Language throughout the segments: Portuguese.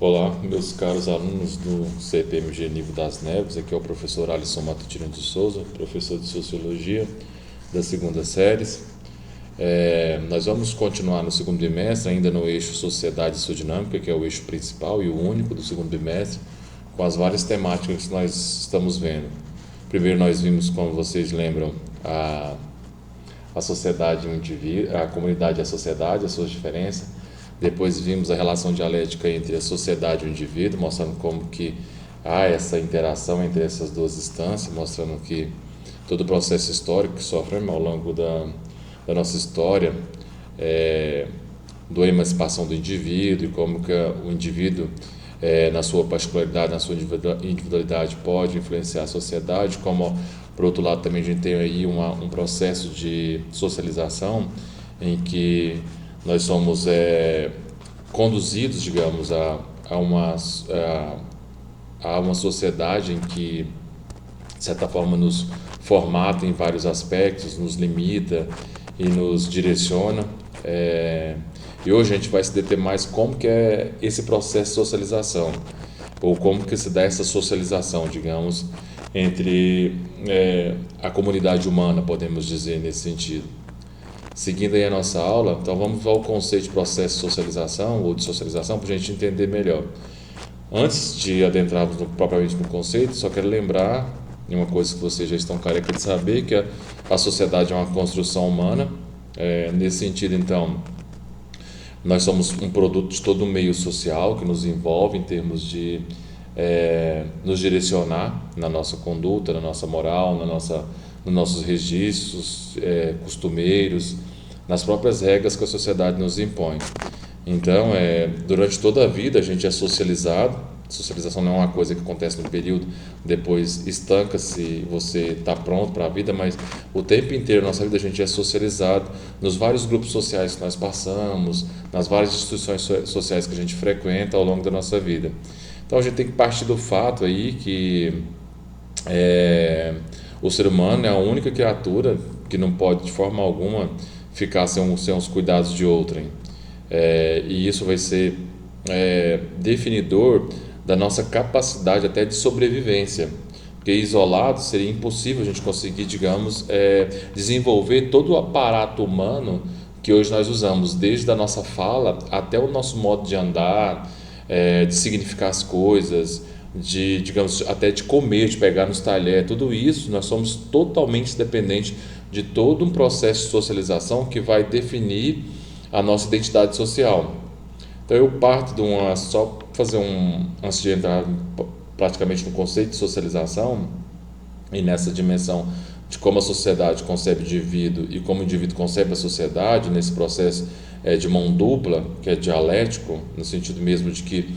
Olá, meus caros alunos do CPMG Nível das Neves, aqui é o professor Alisson Matutino de Souza, professor de Sociologia das segundas séries. Nós vamos continuar no segundo bimestre, ainda no eixo Sociedade e Sua Dinâmica, que é o eixo principal e o único do segundo bimestre, com as várias temáticas que nós estamos vendo. Primeiro nós vimos, como vocês lembram, a sociedade e o indivíduo, a comunidade e a sociedade, as suas diferenças. Depois vimos a relação dialética entre a sociedade e o indivíduo, mostrando como que há essa interação entre essas duas instâncias, mostrando que todo o processo histórico que sofremos ao longo da nossa história, da emancipação do indivíduo e como que o indivíduo, na sua particularidade, na sua individualidade, pode influenciar a sociedade, como, por outro lado, também a gente tem aí um processo de socialização em que nós somos conduzidos, digamos, a uma sociedade em que, de certa forma, nos formata em vários aspectos, nos limita e nos direciona. E hoje a gente vai se deter mais como que é esse processo de socialização, ou como que se dá essa socialização, digamos, entre a comunidade humana, podemos dizer, nesse sentido. Seguindo aí a nossa aula, então vamos ao conceito de processo de socialização ou de socialização para a gente entender melhor. Antes de adentrarmos propriamente no conceito, só quero lembrar de uma coisa que vocês já estão careca de saber, que a sociedade é uma construção humana. Nesse sentido, então, nós somos um produto de todo o meio social que nos envolve em termos de nos direcionar na nossa conduta, na nossa moral, nos nossos registros costumeiros, nas próprias regras que a sociedade nos impõe. Então, durante toda a vida a gente é socializado. Socialização não é uma coisa que acontece no período, depois estanca-se e você está pronto para a vida, mas o tempo inteiro da nossa vida a gente é socializado nos vários grupos sociais que nós passamos, nas várias instituições sociais que a gente frequenta ao longo da nossa vida. Então a gente tem que partir do fato aí que o ser humano é a única criatura que não pode de forma alguma ficar sem os cuidados de outrem. E isso vai ser definidor da nossa capacidade até de sobrevivência, porque isolado seria impossível a gente conseguir, digamos, desenvolver todo o aparato humano que hoje nós usamos, desde a nossa fala até o nosso modo de andar, de significar as coisas, digamos, até de comer, de pegar nos talheres, tudo isso nós somos totalmente dependentes de todo um processo de socialização que vai definir a nossa identidade social. Então eu parto de só fazer antes de entrar praticamente no conceito de socialização e nessa dimensão de como a sociedade concebe o indivíduo e como o indivíduo concebe a sociedade, nesse processo de mão dupla, que é dialético, no sentido mesmo de que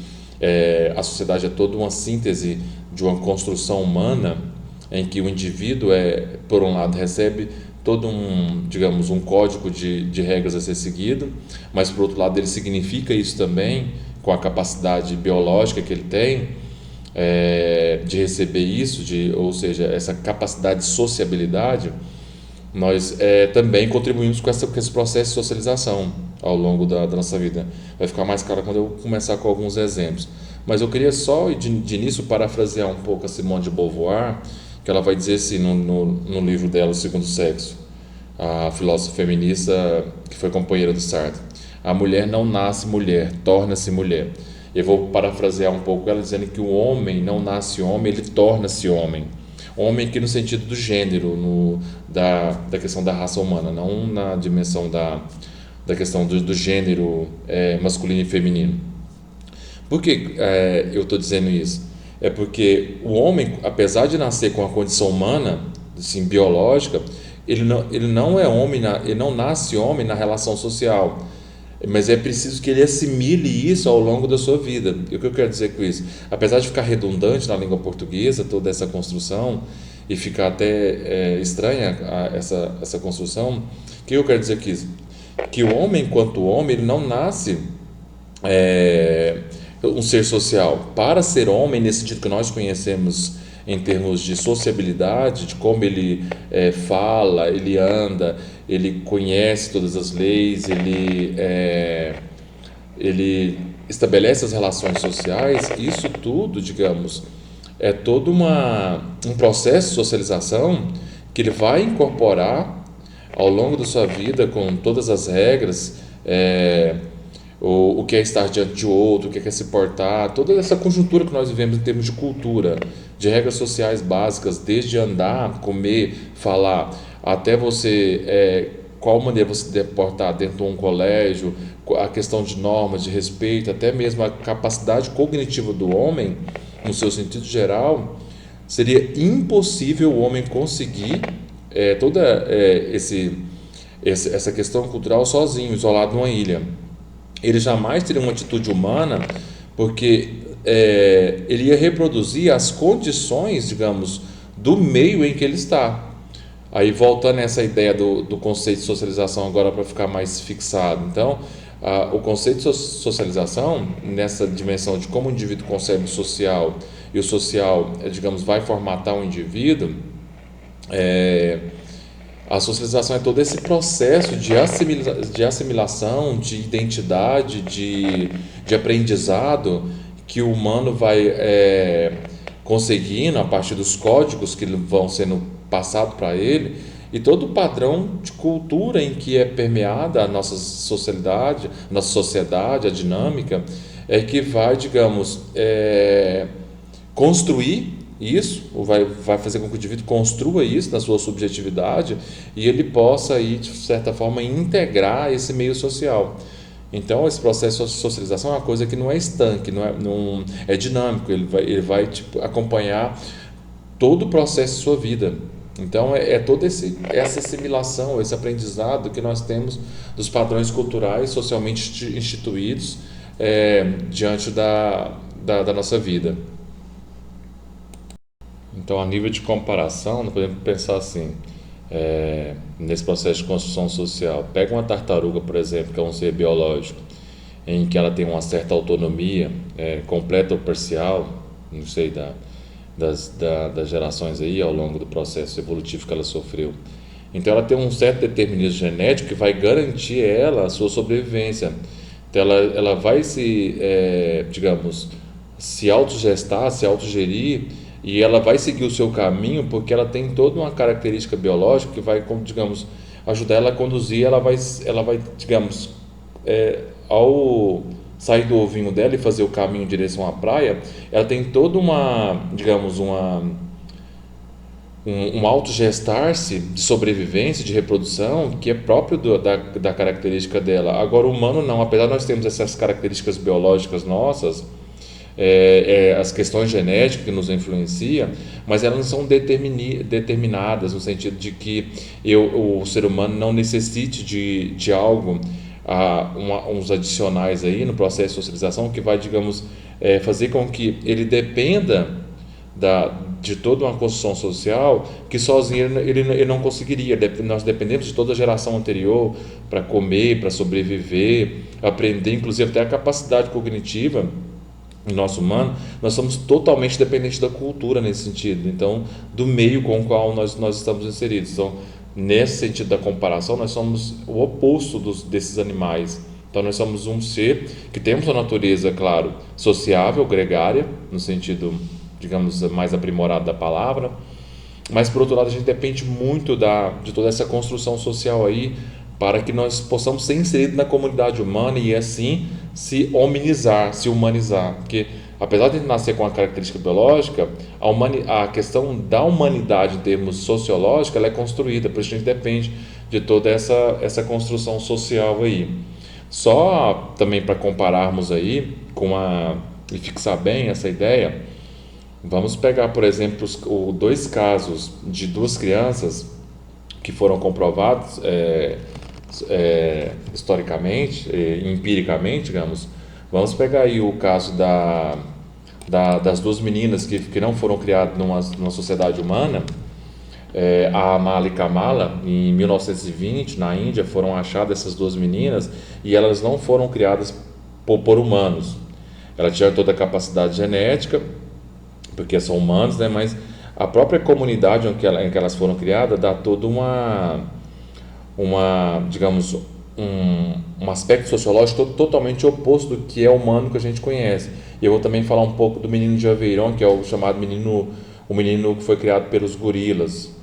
a sociedade é toda uma síntese de uma construção humana em que o indivíduo, por um lado, recebe todo digamos, um código de regras a ser seguido, mas por outro lado ele significa isso também com a capacidade biológica que ele tem de receber isso, ou seja, essa capacidade de sociabilidade. Nós também contribuímos com esse processo de socialização ao longo da nossa vida. Vai ficar mais claro quando eu começar com alguns exemplos. Mas eu queria só, de início, parafrasear um pouco a Simone de Beauvoir, que ela vai dizer assim no livro dela, O Segundo Sexo, a filósofa feminista que foi companheira do Sartre: a mulher não nasce mulher, torna-se mulher. Eu vou parafrasear um pouco ela dizendo que o homem não nasce homem, ele torna-se homem. Homem aqui no sentido do gênero, da questão da raça humana, não na dimensão da questão do gênero masculino e feminino. Por que eu estou dizendo isso? É porque o homem, apesar de nascer com a condição humana, assim, biológica, ele não é homem, ele não nasce homem na relação social, mas é preciso que ele assimile isso ao longo da sua vida. E o que eu quero dizer com isso? Apesar de ficar redundante na língua portuguesa toda essa construção e ficar até estranha essa construção, o que eu quero dizer com isso? Que o homem, enquanto homem, ele não nasce um ser social. Para ser homem, nesse sentido que nós conhecemos em termos de sociabilidade, de como ele fala, ele anda, ele conhece todas as leis, ele estabelece as relações sociais, isso tudo, digamos, é todo um processo de socialização que ele vai incorporar ao longo da sua vida com todas as regras, o que é estar diante de outro, o que é se portar, toda essa conjuntura que nós vivemos em termos de cultura, de regras sociais básicas, desde andar, comer, falar, até você, qual maneira você deve portar dentro de um colégio, a questão de normas, de respeito, até mesmo a capacidade cognitiva do homem, no seu sentido geral, seria impossível o homem conseguir toda essa questão cultural sozinho, isolado numa ilha. Ele jamais teria uma atitude humana, porque ele ia reproduzir as condições, digamos, do meio em que ele está. Aí voltando a essa ideia do conceito de socialização agora para ficar mais fixado. Então, o conceito de socialização, nessa dimensão de como o indivíduo concebe o social e o social, digamos, vai formatar o indivíduo, a socialização é todo esse processo de assimilação, de identidade, de aprendizado que o humano vai conseguindo a partir dos códigos que vão sendo passados para ele e todo o padrão de cultura em que é permeada a nossa sociedade, a dinâmica, é que vai, digamos, construir isso, ou vai fazer com que o indivíduo construa isso na sua subjetividade e ele possa aí, de certa forma, integrar esse meio social. Então, esse processo de socialização é uma coisa que não é estanque, não é dinâmico, ele vai tipo, acompanhar todo o processo de sua vida. Então, toda essa assimilação, esse aprendizado que nós temos dos padrões culturais socialmente instituídos diante da nossa vida. Então, a nível de comparação, nós podemos pensar assim, nesse processo de construção social. Pega uma tartaruga, por exemplo, que é um ser biológico, em que ela tem uma certa autonomia, completa ou parcial, não sei, das gerações aí, ao longo do processo evolutivo que ela sofreu. Então, ela tem um certo determinismo genético que vai garantir a sua sobrevivência. Então, ela vai digamos, se autogestar, se autogerir, e ela vai seguir o seu caminho porque ela tem toda uma característica biológica que vai, digamos, ajudar ela a conduzir, ela vai digamos, ao sair do ovinho dela e fazer o caminho em direção à praia, ela tem toda digamos, um autogestar-se de sobrevivência, de reprodução, que é próprio da característica dela. Agora, o humano não, apesar de nós termos essas características biológicas nossas, as questões genéticas que nos influenciam, mas elas não são determinadas no sentido de que o ser humano não necessite de algo, uns adicionais aí no processo de socialização que vai, digamos, fazer com que ele dependa de toda uma construção social que sozinho ele não conseguiria. Nós dependemos de toda a geração anterior para comer, para sobreviver, aprender, inclusive até a capacidade cognitiva. Em nosso humano, nós somos totalmente dependentes da cultura nesse sentido, então, do meio com o qual nós estamos inseridos. Então, nesse sentido da comparação, nós somos o oposto desses animais. Então, nós somos um ser que temos uma natureza, claro, sociável, gregária, no sentido, digamos, mais aprimorado da palavra, mas, por outro lado, a gente depende muito de toda essa construção social aí, para que nós possamos ser inseridos na comunidade humana e assim se hominizar, se humanizar, porque apesar de nascer com a característica biológica, a questão da humanidade em termos sociológicos, ela é construída, por isso a gente depende de toda essa construção social aí. Só também para compararmos aí e fixar bem essa ideia, vamos pegar, por exemplo, dois casos de duas crianças que foram comprovados historicamente, empiricamente, digamos. Vamos pegar aí o caso das duas meninas que não foram criadas numa sociedade humana, a Amala e Kamala, em 1920, na Índia, foram achadas essas duas meninas e elas não foram criadas por humanos. Elas tiveram toda a capacidade genética, porque são humanos, né? Mas a própria comunidade em que elas foram criadas dá toda digamos, um aspecto sociológico totalmente oposto do que é humano que a gente conhece. E eu vou também falar um pouco do menino de Aveyron, que é o chamado menino, o menino que foi criado pelos gorilas.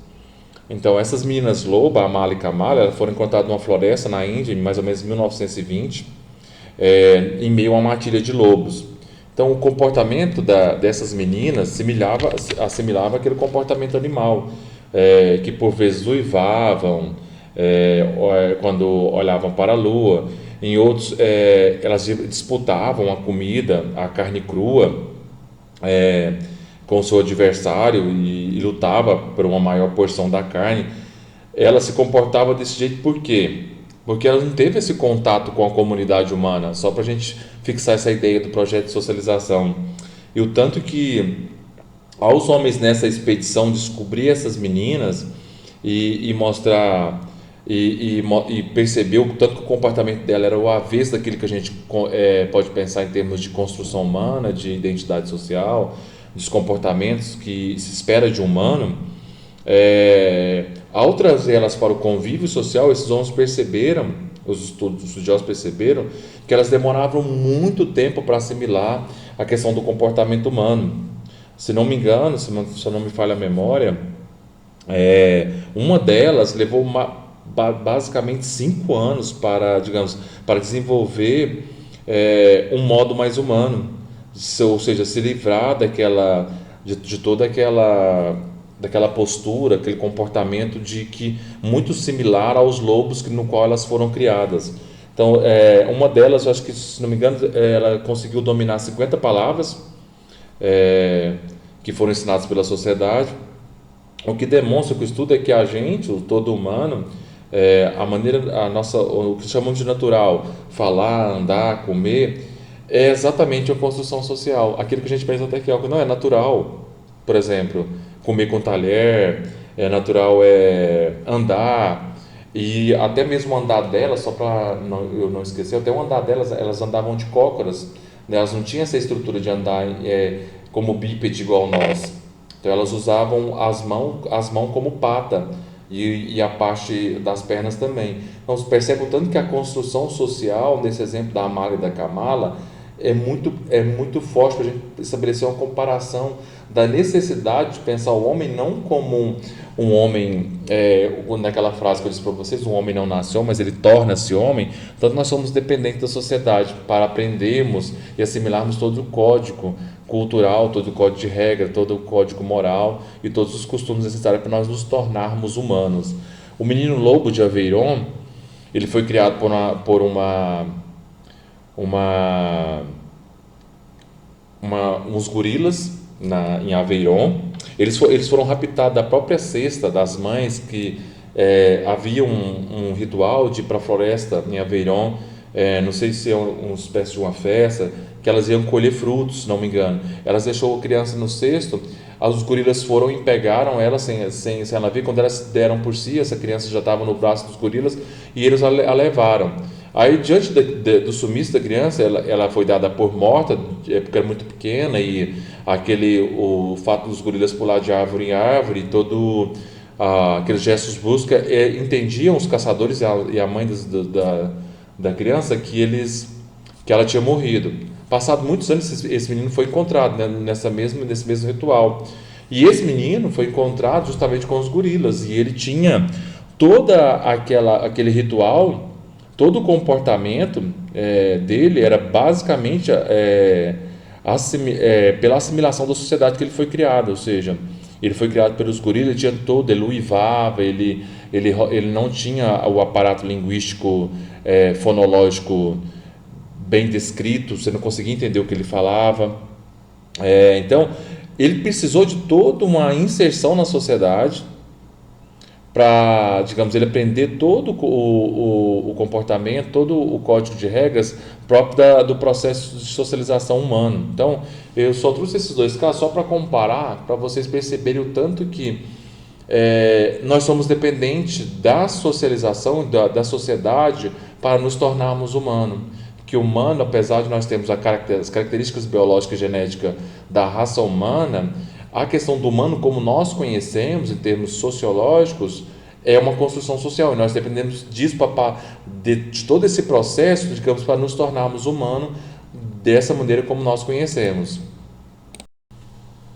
Então, essas meninas loba, a Mala e Kamala, elas foram encontradas numa floresta na Índia, em mais ou menos 1920, em meio a uma matilha de lobos. Então, o comportamento dessas meninas assimilava aquele comportamento animal, que por vezes uivavam, quando olhavam para a lua. Em outros, elas disputavam a comida, a carne crua, é, com o seu adversário e lutava por uma maior porção da carne. Ela se comportava desse jeito por quê? Porque ela não teve esse contato com a comunidade humana, só para a gente fixar essa ideia do projeto de socialização. E o tanto que aos homens nessa expedição descobrir essas meninas e mostrar e perceber o tanto que o comportamento dela era o avesso daquilo que a gente pode pensar em termos de construção humana, de identidade social, dos comportamentos que se espera de um humano. Ao trazer elas para o convívio social, esses homens perceberam, os estudiosos perceberam, que elas demoravam muito tempo para assimilar a questão do comportamento humano. Se não me engano, se não me falha a memória, uma delas levou basicamente 5 anos para, digamos, para desenvolver um modo mais humano, ou seja, se livrar de toda daquela postura, aquele comportamento de que muito similar aos lobos no qual elas foram criadas. Então, uma delas, eu acho que, se não me engano, ela conseguiu dominar 50 palavras que foram ensinadas pela sociedade, o que demonstra que o estudo é que a gente, o todo humano, o que chamamos de natural, falar, andar, comer, é exatamente a construção social. Aquilo que a gente pensa até que é algo não é natural, por exemplo, comer com talher, é natural andar, e até mesmo o andar delas, só para eu não esquecer, até o andar delas, elas andavam de cócoras, né? Elas não tinham essa estrutura de andar como bípede igual nós. Então elas usavam as mãos como pata e a parte das pernas também. Então você percebe o tanto que a construção social, nesse exemplo da Mala e da Kamala, é muito forte para a gente estabelecer uma comparação da necessidade de pensar o homem não como um homem, naquela frase que eu disse para vocês, um homem não nasceu, mas ele torna-se homem. Tanto nós somos dependentes da sociedade para aprendermos e assimilarmos todo o código cultural, todo o código de regra, todo o código moral e todos os costumes necessários para nós nos tornarmos humanos. O menino lobo de Aveyron, ele foi criado por uns gorilas em Aveyron. Eles foram raptados da própria cesta das mães, que havia um ritual de ir para a floresta em Aveyron, não sei se é uma espécie de uma festa, que elas iam colher frutos, se não me engano. Elas deixou a criança no cesto, os gorilas foram e pegaram ela sem ela ver. Quando elas deram por si, essa criança já estava no braço dos gorilas e eles a levaram. Aí, diante do sumiço da criança, ela foi dada por morta, porque era muito pequena, e o fato dos gorilas pular de árvore em árvore, aqueles gestos bruscos, entendiam os caçadores e a mãe da criança que ela tinha morrido. Passado muitos anos, esse menino foi encontrado, né, nesse mesmo ritual. E esse menino foi encontrado justamente com os gorilas, e ele tinha toda aquele ritual. Todo o comportamento dele era basicamente pela assimilação da sociedade que ele foi criado, ou seja, ele foi criado pelos gorilas, ele uivava, ele não tinha o aparato linguístico fonológico bem descrito, você não conseguia entender o que ele falava. Então, ele precisou de toda uma inserção na sociedade para, digamos, ele aprender todo o comportamento, todo o código de regras próprio do processo de socialização humano. Então, eu só trouxe esses dois casos só para comparar, para vocês perceberem o tanto que nós somos dependentes da socialização, da sociedade, para nos tornarmos humanos. Que o humano, apesar de nós termos as características biológicas e genéticas da raça humana, a questão do humano como nós conhecemos em termos sociológicos é uma construção social, e nós dependemos disso de todo esse processo, digamos, para nos tornarmos humanos dessa maneira como nós conhecemos.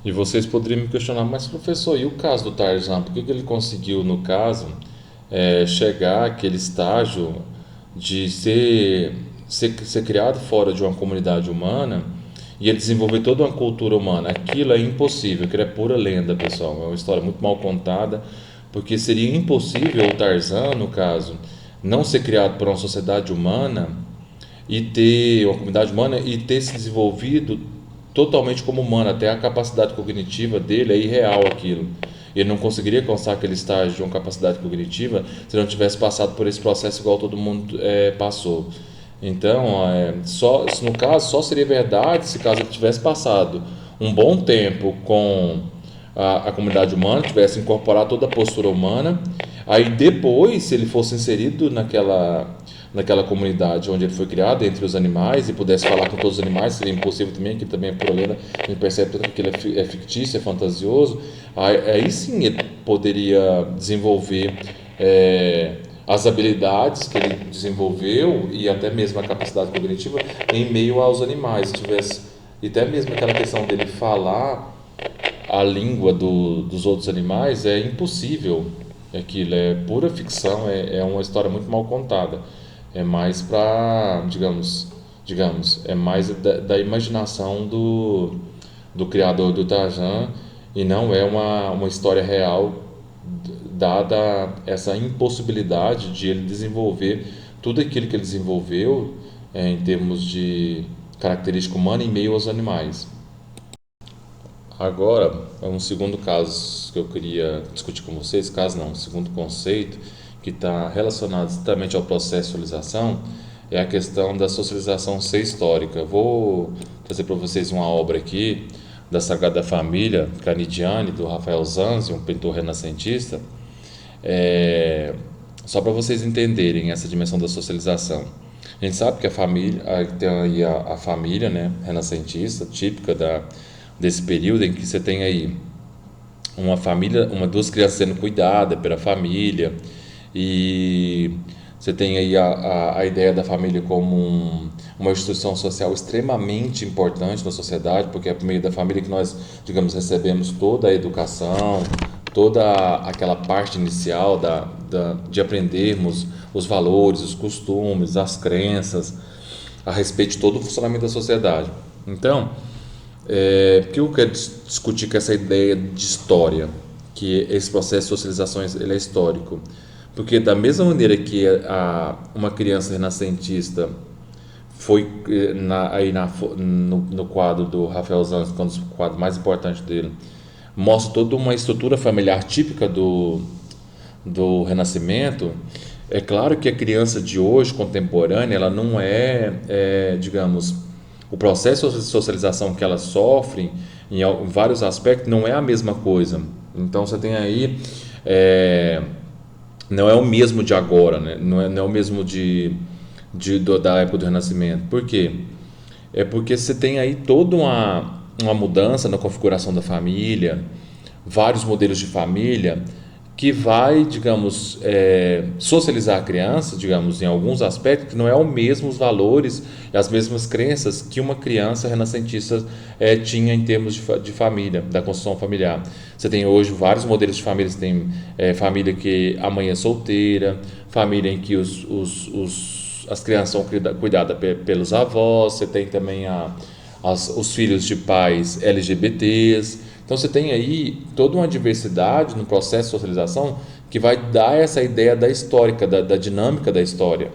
E vocês poderiam me questionar, mas professor, e o caso do Tarzan? Por que ele conseguiu, no caso, chegar àquele estágio de ser criado fora de uma comunidade humana e ele desenvolver toda uma cultura humana? Aquilo é impossível, aquilo é pura lenda, pessoal. É uma história muito mal contada, porque seria impossível o Tarzan, no caso, não ser criado por uma sociedade humana e ter uma comunidade humana e ter se desenvolvido totalmente como humano, até a capacidade cognitiva dele é irreal aquilo. Ele não conseguiria alcançar aquele estágio de uma capacidade cognitiva se não tivesse passado por esse processo igual todo mundo passou. Então, no caso, só seria verdade se caso ele tivesse passado um bom tempo com a comunidade humana, tivesse incorporado toda a postura humana, aí depois, se ele fosse inserido naquela comunidade onde ele foi criado, entre os animais, e pudesse falar com todos os animais, seria impossível também, que também é pura lenda, a gente percebe que ele é fictício, é fantasioso, aí sim ele poderia desenvolver as habilidades que ele desenvolveu e até mesmo a capacidade cognitiva em meio aos animais, e até mesmo aquela questão dele falar a língua dos outros animais é impossível. Aquilo é pura ficção, é uma história muito mal contada. É mais para, digamos, é mais da imaginação do criador do Tarzan e não é uma história real, dada essa impossibilidade de ele desenvolver tudo aquilo que ele desenvolveu em termos de característica humana em meio aos animais. Agora, é um segundo caso que eu queria discutir com vocês, caso não, um segundo conceito que está relacionado exatamente ao processo de socialização, é a questão da socialização ser histórica. Vou trazer para vocês uma obra aqui da Sagrada Família Canidiani, do Rafael Zanzi, um pintor renascentista, só para vocês entenderem essa dimensão da socialização. A gente sabe que a família, tem aí a família, né, renascentista, típica desse período em que você tem aí uma família, duas crianças sendo cuidadas pela família, e você tem aí a ideia da família como uma instituição social extremamente importante na sociedade, porque é por meio da família que nós, digamos, recebemos toda a educação, toda aquela parte inicial de aprendermos os valores, os costumes, as crenças a respeito de todo o funcionamento da sociedade. Então, por que eu quero discutir com essa ideia de história, que esse processo de socialização ele é histórico? Porque da mesma maneira que uma criança renascentista foi no quadro do Rafael Zanzi, que é um dos quadros mais importantes dele, mostra toda uma estrutura familiar típica do Renascimento. É claro que a criança de hoje, contemporânea, ela não digamos, o processo de socialização que ela sofre em vários aspectos não é a mesma coisa. Então você tem aí não é o mesmo de agora, né? Não é o mesmo da época do Renascimento. Por quê? É porque você tem aí toda uma mudança na configuração da família, vários modelos de família, que vai, digamos, socializar a criança, digamos, em alguns aspectos, que não é o mesmo os valores e as mesmas crenças que uma criança renascentista tinha em termos de família, da construção familiar. Você tem hoje vários modelos de família, você tem família que a mãe é solteira, família em que as crianças são cuidadas pelos avós, você tem também os filhos de pais LGBTs. Então você tem aí toda uma diversidade no processo de socialização que vai dar essa ideia da histórica, da dinâmica da história,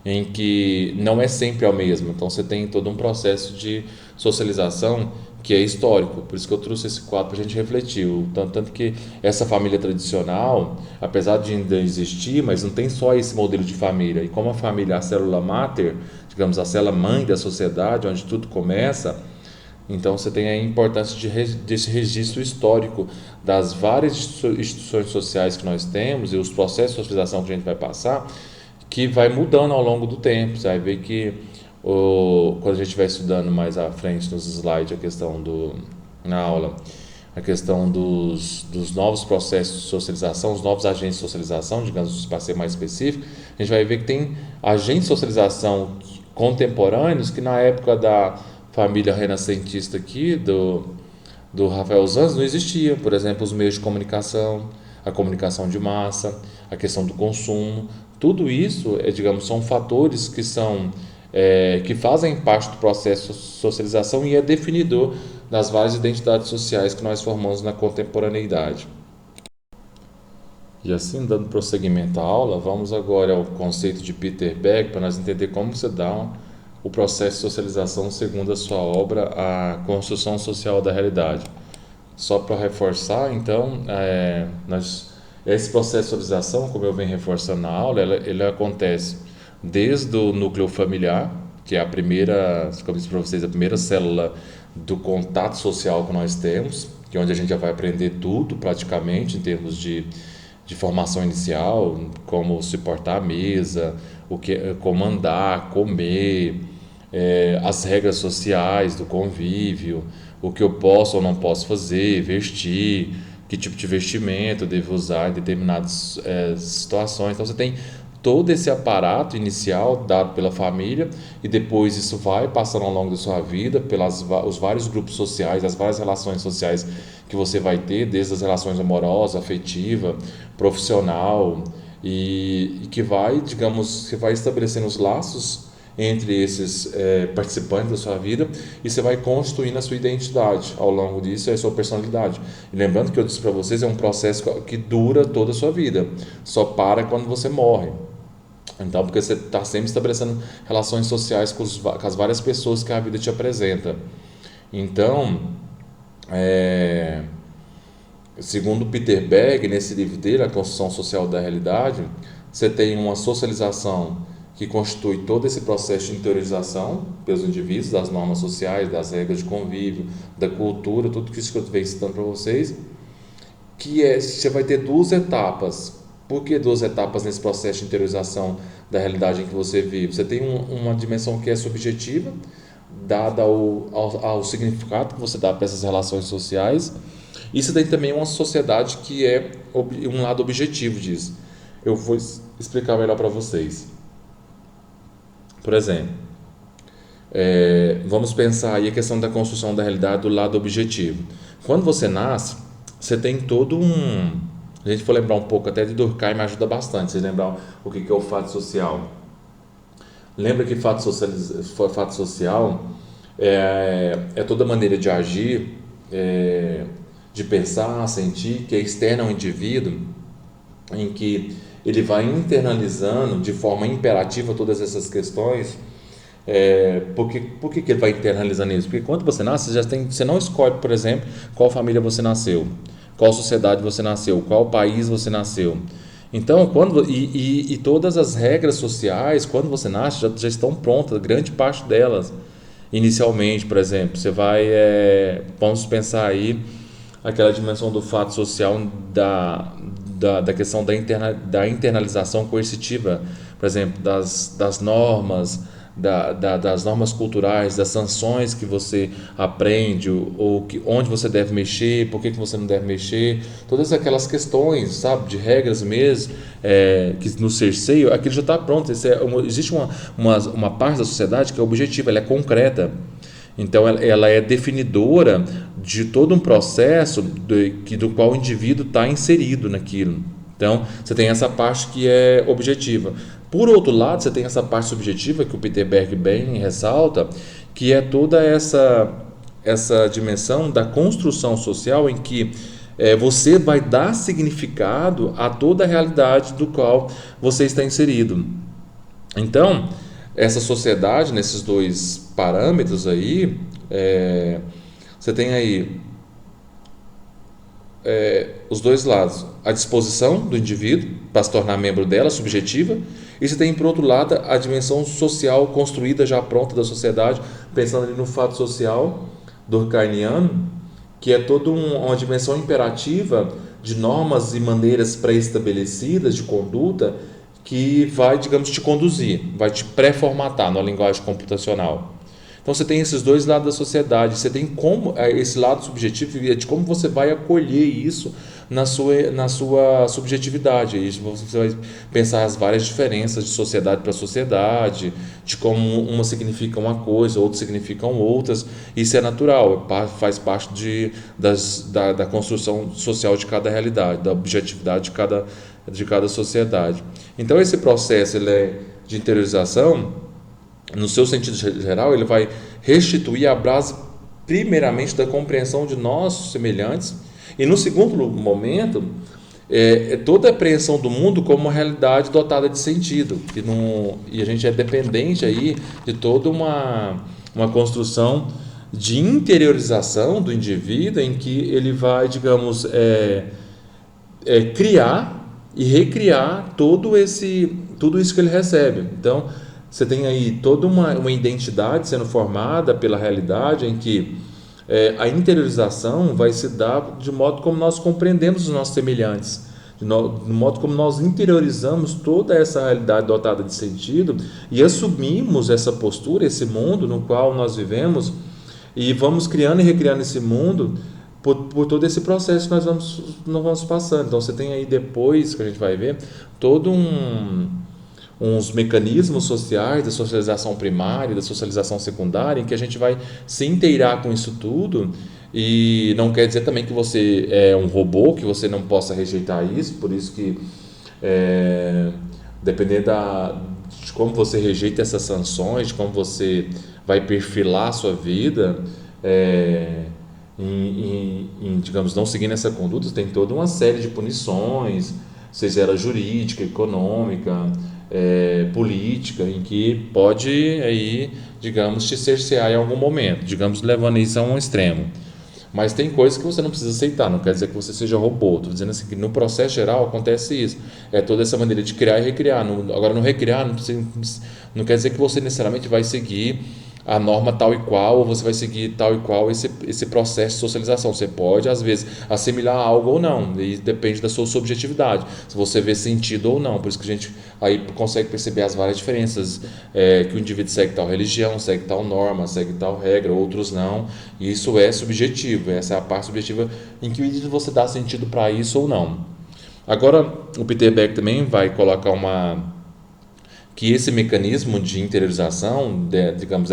em que não é sempre a mesma. Então você tem todo um processo de socialização que é histórico. Por isso que eu trouxe esse quadro para a gente refletir. Tanto que essa família tradicional, apesar de ainda existir, mas não tem só esse modelo de família. E como a família é a célula máter, digamos, a célula mãe da sociedade, onde tudo começa, então você tem a importância desse registro histórico das várias instituições sociais que nós temos e os processos de socialização que a gente vai passar, que vai mudando ao longo do tempo. Você vai ver que quando a gente estiver estudando mais à frente nos slides a questão na aula, a questão dos novos processos de socialização, os novos agentes de socialização, digamos, para ser mais específico, a gente vai ver que tem agentes de socialização contemporâneos que na época da família renascentista aqui, do Rafael Zanz, não existia. Por exemplo, os meios de comunicação, a comunicação de massa, a questão do consumo, tudo isso, digamos, são fatores que fazem parte do processo de socialização e é definidor das várias identidades sociais que nós formamos na contemporaneidade. E assim, dando prosseguimento à aula, vamos agora ao conceito de Peter Beck, para nós entender como se dá o processo de socialização segundo a sua obra, A Construção Social da Realidade. Só para reforçar, então, esse processo de socialização, como eu venho reforçando na aula, ele acontece desde o núcleo familiar, que é a primeira, como eu disse para vocês, a primeira célula do contato social que nós temos, que é onde a gente já vai aprender tudo praticamente em termos de formação inicial, como se portar à mesa, como andar, comer, as regras sociais do convívio, o que eu posso ou não posso fazer, vestir, que tipo de vestimento eu devo usar em determinadas situações. Então você tem todo esse aparato inicial dado pela família e depois isso vai passando ao longo da sua vida os vários grupos sociais, as várias relações sociais que você vai ter, desde as relações amorosa, afetiva, profissional e que vai, digamos, que vai estabelecendo os laços entre esses participantes da sua vida e você vai construindo a sua identidade ao longo disso, a sua personalidade. E lembrando que eu disse para vocês, é um processo que dura toda a sua vida, só para quando você morre. Então, porque você está sempre estabelecendo relações sociais com as várias pessoas que a vida te apresenta. Então, segundo Peter Beck, nesse livro dele, A Construção Social da Realidade, você tem uma socialização que constitui todo esse processo de interiorização pelos indivíduos, das normas sociais, das regras de convívio, da cultura, tudo isso que eu venho citando para vocês, que você vai ter duas etapas. Por que duas etapas nesse processo de interiorização da realidade em que você vive? Você tem uma dimensão que é subjetiva, dada ao significado que você dá para essas relações sociais, e você tem também uma sociedade que é um lado objetivo disso. Eu vou explicar melhor para vocês. Por exemplo, vamos pensar aí a questão da construção da realidade do lado objetivo. Quando você nasce, você tem todo a gente for lembrar um pouco até de Durkheim, me ajuda bastante, vocês lembrar o que é o fato social. Lembra que fato social é toda maneira de agir, de pensar, sentir, que é externa ao indivíduo, em que ele vai internalizando de forma imperativa todas essas questões. Por que ele vai internalizando isso? Porque quando você nasce, você não escolhe, por exemplo, qual família você nasceu, qual sociedade você nasceu, qual país você nasceu. Então, e todas as regras sociais, quando você nasce, já estão prontas, grande parte delas, inicialmente. Por exemplo, você vai, vamos pensar aí, aquela dimensão do fato social da questão da internalização coercitiva, por exemplo, das normas, das normas culturais, das sanções que você aprende, onde você deve mexer, por que você não deve mexer, todas aquelas questões, sabe, de regras mesmo, que no cerceio, aquilo já está pronto. Existe uma parte da sociedade que é objetiva, ela é concreta. Então, ela é definidora de todo um processo do qual o indivíduo está inserido naquilo. Então, você tem essa parte que é objetiva. Por outro lado, você tem essa parte subjetiva que o Peter Beck bem ressalta, que é toda essa dimensão da construção social em que você vai dar significado a toda a realidade do qual você está inserido. Então, essa sociedade, nesses dois parâmetros aí, você tem aí os dois lados, a disposição do indivíduo para se tornar membro dela, subjetiva, e você tem, por outro lado, a dimensão social construída, já pronta da sociedade, pensando ali no fato social durkheimiano, que é toda uma dimensão imperativa de normas e maneiras pré-estabelecidas de conduta que vai, digamos, te conduzir, vai te pré-formatar na linguagem computacional. Então você tem esses dois lados da sociedade, você tem como esse lado subjetivo de como você vai acolher isso na sua subjetividade. Aí você vai pensar as várias diferenças de sociedade para sociedade, de como uma significa uma coisa, outras significam outras. Isso é natural, faz parte da construção social de cada realidade, da objetividade de cada sociedade. Então esse processo de interiorização, no seu sentido geral, ele vai restituir a base primeiramente da compreensão de nós semelhantes, e no segundo momento toda a apreensão do mundo como uma realidade dotada de sentido, e a gente é dependente aí de toda uma construção de interiorização do indivíduo, em que ele vai, digamos, criar e recriar tudo isso que ele recebe. Então você tem aí toda uma identidade sendo formada pela realidade, em que a interiorização vai se dar de modo como nós compreendemos os nossos semelhantes, de modo como nós interiorizamos toda essa realidade dotada de sentido e assumimos essa postura, esse mundo no qual nós vivemos, e vamos criando e recriando esse mundo por todo esse processo que nós vamos passando. Então você tem aí, depois que a gente vai ver, todo uns mecanismos sociais da socialização primária, da socialização secundária, em que a gente vai se inteirar com isso tudo, e não quer dizer também que você é um robô, que você não possa rejeitar isso. Por isso que, dependendo de como você rejeita essas sanções, de como você vai perfilar a sua vida, digamos, não seguindo essa conduta, tem toda uma série de punições, seja ela jurídica, econômica, política, em que pode aí, digamos, te cercear em algum momento, digamos, levando isso a um extremo. Mas tem coisas que você não precisa aceitar, não quer dizer que você seja robô. Estou dizendo assim que no processo geral acontece isso. É toda essa maneira de criar e recriar. Agora, no recriar, não quer dizer que você necessariamente vai seguir a norma tal e qual, ou você vai seguir tal e qual esse processo de socialização. Você pode, às vezes, assimilar algo ou não, e depende da sua subjetividade, se você vê sentido ou não. Por isso que a gente aí consegue perceber as várias diferenças, que o indivíduo segue tal religião, segue tal norma, segue tal regra, outros não, e isso é subjetivo. Essa é a parte subjetiva em que você dá sentido para isso ou não. Agora, o Peter Beck também vai colocar que esse mecanismo de interiorização, digamos,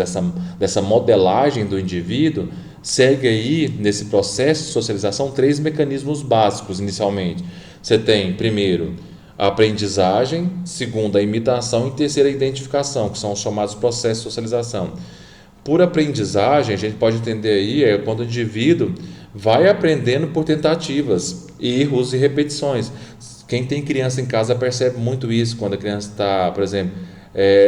dessa modelagem do indivíduo, segue aí, nesse processo de socialização, 3 mecanismos básicos inicialmente. Você tem, primeiro, a aprendizagem, segundo, a imitação, e terceiro, a identificação, que são os chamados processos de socialização. Por aprendizagem, a gente pode entender aí quando o indivíduo vai aprendendo por tentativas, erros e repetições. Quem tem criança em casa percebe muito isso. Quando a criança está, por exemplo,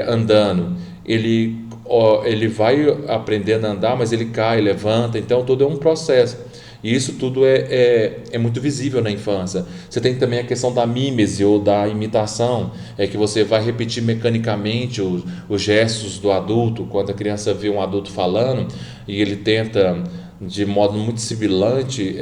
andando, ele vai aprendendo a andar, mas ele cai, levanta. Então todo é um processo, e isso tudo é muito visível na infância. Você tem também a questão da mímese ou da imitação, que você vai repetir mecanicamente os gestos do adulto. Quando a criança vê um adulto falando e ele tenta, de modo muito sibilante,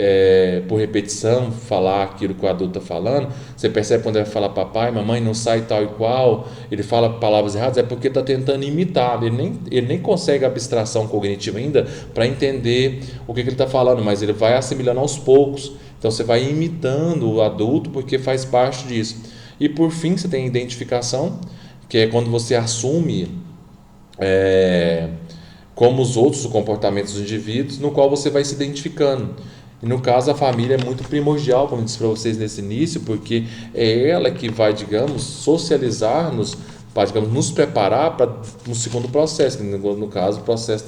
por repetição, falar aquilo que o adulto está falando, você percebe quando ele fala papai, mamãe, não sai tal e qual, ele fala palavras erradas, é porque está tentando imitar. Ele nem consegue a abstração cognitiva ainda para entender o que ele está falando, mas ele vai assimilando aos poucos. Então você vai imitando o adulto porque faz parte disso. E por fim você tem a identificação, que é quando você assume como os outros comportamentos dos indivíduos, no qual você vai se identificando. E no caso, a família é muito primordial, como eu disse para vocês nesse início, porque é ela que vai, digamos, socializar-nos, para, digamos, nos preparar para um segundo processo, no caso, o processo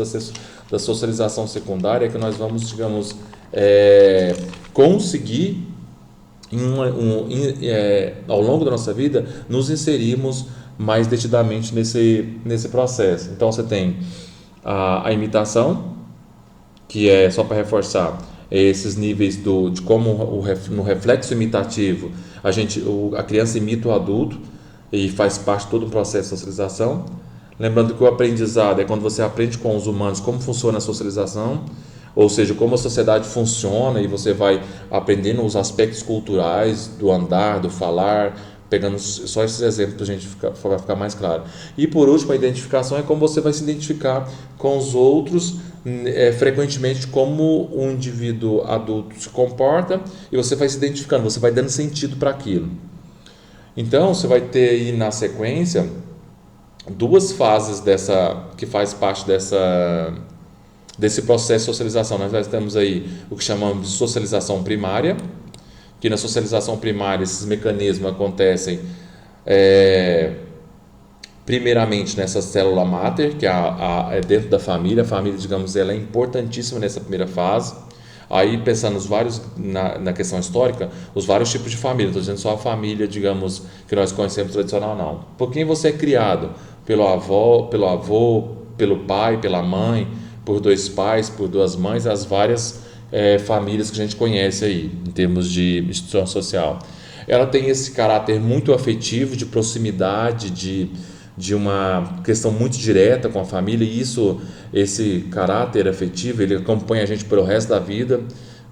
da socialização secundária, que nós vamos, digamos, conseguir, ao longo da nossa vida, nos inserirmos mais detidamente nesse processo. Então, você tem a imitação, que é, só para reforçar, esses níveis de como no reflexo imitativo a criança imita o adulto e faz parte de todo o processo de socialização. Lembrando que o aprendizado é quando você aprende com os humanos como funciona a socialização, ou seja, como a sociedade funciona, e você vai aprendendo os aspectos culturais do andar, do falar, pegando só esses exemplos para a gente ficar mais claro. E por último, a identificação é como você vai se identificar com os outros, frequentemente como um indivíduo adulto se comporta, e você vai se identificando, você vai dando sentido para aquilo. Então, você vai ter aí na sequência duas fases que faz parte desse processo de socialização. Nós temos aí o que chamamos de socialização primária, que na socialização primária esses mecanismos acontecem primeiramente nessa célula máter, que é dentro da família. A família, digamos, ela é importantíssima nessa primeira fase. Aí, pensando na questão histórica, os vários tipos de família, não estou dizendo só a família, digamos, que nós conhecemos tradicional, não. Por quem você é criado? Pelo avô, pelo pai, pela mãe, por dois pais, por duas mães, as várias famílias que a gente conhece aí, em termos de instituição social. Ela tem esse caráter muito afetivo, de proximidade, de uma questão muito direta com a família, e esse caráter afetivo, ele acompanha a gente pelo resto da vida,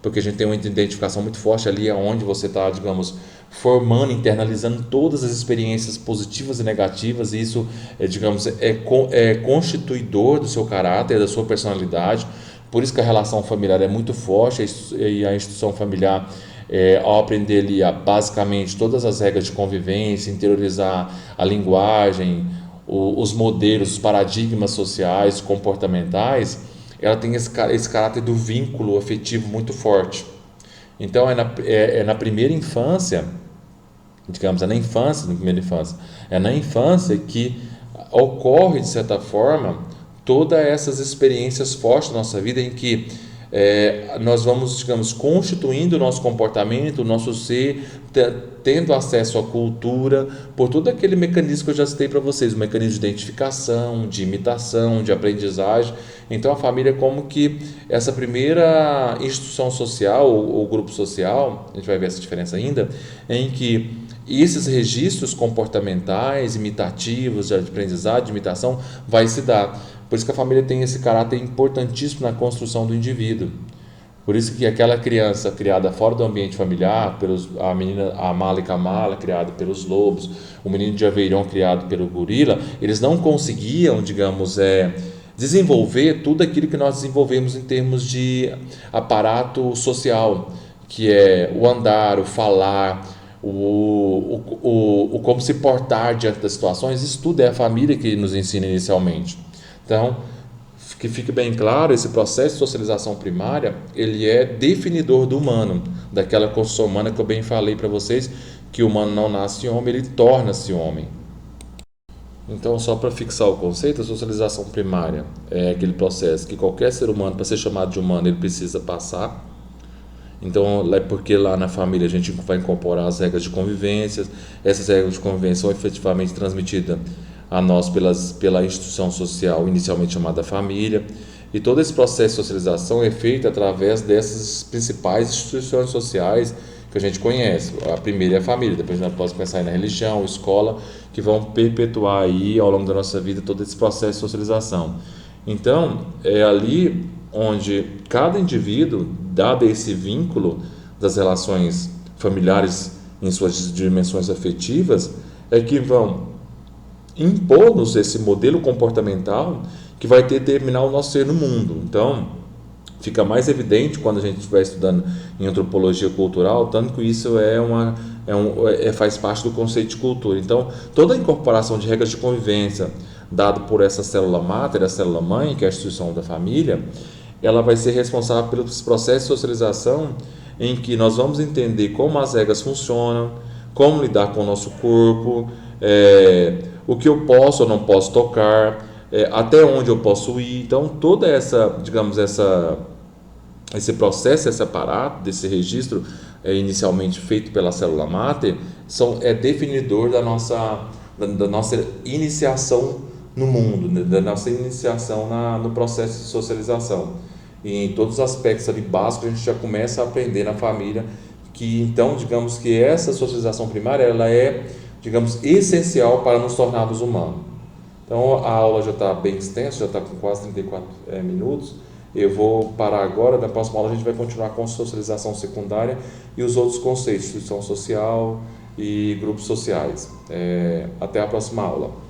porque a gente tem uma identificação muito forte ali, onde você está, digamos, formando, internalizando todas as experiências positivas e negativas, e isso, digamos, é constituidor do seu caráter, da sua personalidade. Por isso que a relação familiar é muito forte, e a instituição familiar, ao aprender ali basicamente todas as regras de convivência, interiorizar a linguagem, os modelos, os paradigmas sociais, comportamentais, ela tem esse caráter do vínculo afetivo muito forte. Então, na primeira infância, digamos, é na infância que ocorre, de certa forma, todas essas experiências fortes da nossa vida, em que nós vamos, digamos, constituindo o nosso comportamento, o nosso ser, tendo acesso à cultura, por todo aquele mecanismo que eu já citei para vocês, o mecanismo de identificação, de imitação, de aprendizagem. Então, a família é como que essa primeira instituição social, ou grupo social, a gente vai ver essa diferença ainda, em que esses registros comportamentais, imitativos, de aprendizagem, de imitação, vai se dar. Por isso que a família tem esse caráter importantíssimo na construção do indivíduo. Por isso que aquela criança criada fora do ambiente familiar, a menina a Mala e Kamala, criada pelos lobos, o menino de Aveyron, criado pelo gorila, eles não conseguiam, digamos, desenvolver tudo aquilo que nós desenvolvemos em termos de aparato social, que é o andar, o falar, o como se portar diante das situações. Isso tudo é a família que nos ensina inicialmente. Então, que fique bem claro, esse processo de socialização primária, ele é definidor do humano, daquela construção humana que eu bem falei para vocês, que o humano não nasce homem, ele torna-se homem. Então, só para fixar o conceito, a socialização primária é aquele processo que qualquer ser humano, para ser chamado de humano, ele precisa passar. Então, é porque lá na família a gente vai incorporar as regras de convivência. Essas regras de convivência são efetivamente transmitidas a nós pela instituição social inicialmente chamada família, e todo esse processo de socialização é feito através dessas principais instituições sociais que a gente conhece. A primeira é a família, depois nós podemos pensar na religião, escola, que vão perpetuar aí ao longo da nossa vida todo esse processo de socialização. Então, é ali onde cada indivíduo, dado esse vínculo das relações familiares em suas dimensões afetivas, é que vão impor-nos esse modelo comportamental que vai determinar o nosso ser no mundo. Então, fica mais evidente quando a gente estiver estudando em antropologia cultural, tanto que isso faz parte do conceito de cultura. Então, toda a incorporação de regras de convivência dado por essa célula máter, a célula mãe, que é a instituição da família, ela vai ser responsável pelos processos de socialização, em que nós vamos entender como as regras funcionam, como lidar com o nosso corpo, o que eu posso ou não posso tocar, até onde eu posso ir. Então, toda essa, digamos, esse processo, esse aparato, desse registro inicialmente feito pela célula máter, é definidor da nossa iniciação no mundo, né? Da nossa iniciação no processo de socialização. E em todos os aspectos ali básicos a gente já começa a aprender na família, que então, digamos que essa socialização primária, ela é, digamos, essencial para nos tornarmos humanos. Então, a aula já está bem extensa, já está com quase 34 minutos. Eu vou parar agora. Na próxima aula a gente vai continuar com socialização secundária e os outros conceitos, instituição social, e grupos sociais. Até a próxima aula.